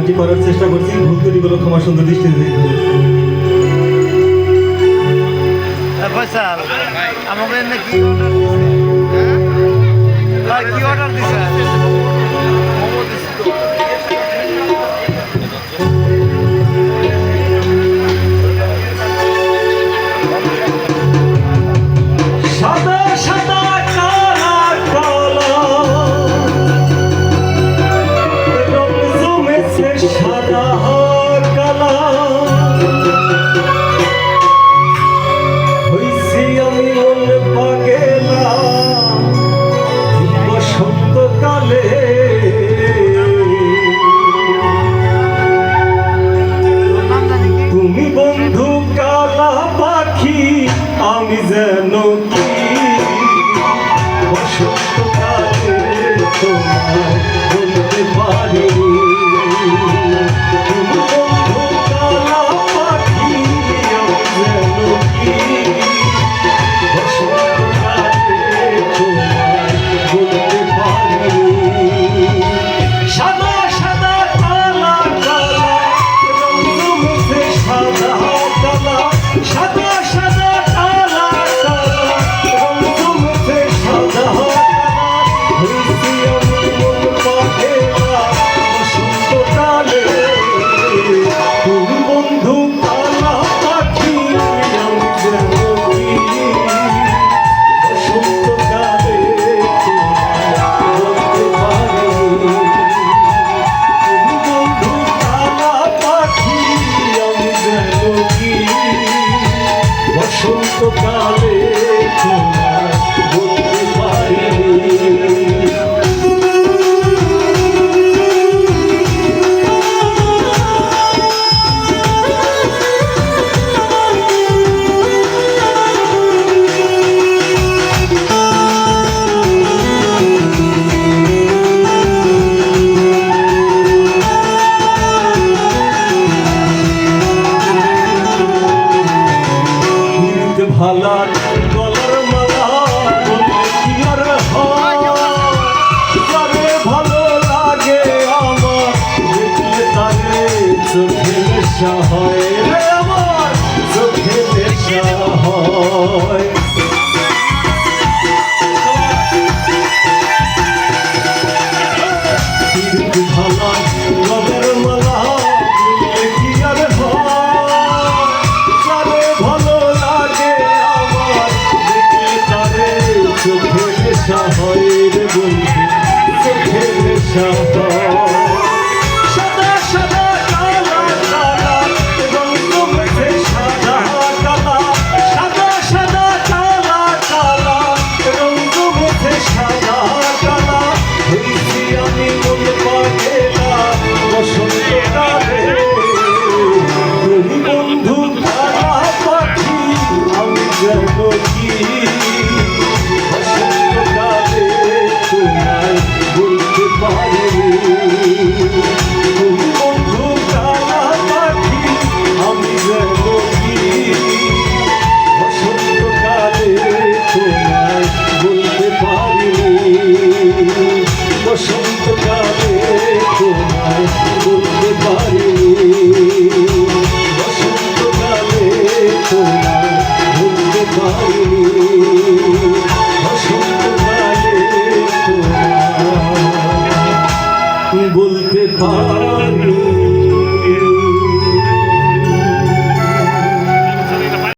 গানটি করার চেষ্টা করছি, ভুল ত্রুটিগুলো ক্ষমা সুন্দর দৃষ্টিতে দেখবেন। আমাকে কি অর্ডার দিছে? সাদা সাদা কালা কালা রং জমেছে সাদা কালা, হইছি আমি মন পাগেলা বসন্তকালে। তুমি বন্ধু কালা পাখি, আমি যেন কি বসন্তকালে তোমায় বলতে পারি। তুমি বন্ধু কালা পাখি, আমি যেন কি বসন্তকালে তোমায় বলতে পারি। সাদা সাদা কালা কালা রং জমেছে সাদা কালা, সাদা সাদা কালা কালা রং জমেছে সাদা কালা, হইছি আমি মন পাগেলা বসন্তকালে। তুমি বন্ধু কালা পাখি, আমি যেন কি বসন্তকালে তোমায় বলতে পারি। তুমি বন্ধু কালা পাখি, আমি যেন কি বসন্তকালে তোমায় বলতে পারি। ভালা গলার মালা বললে কি আর হয়, যারে ভালো লাগে আমার দেখলে তারে চোখে নেশা হয়।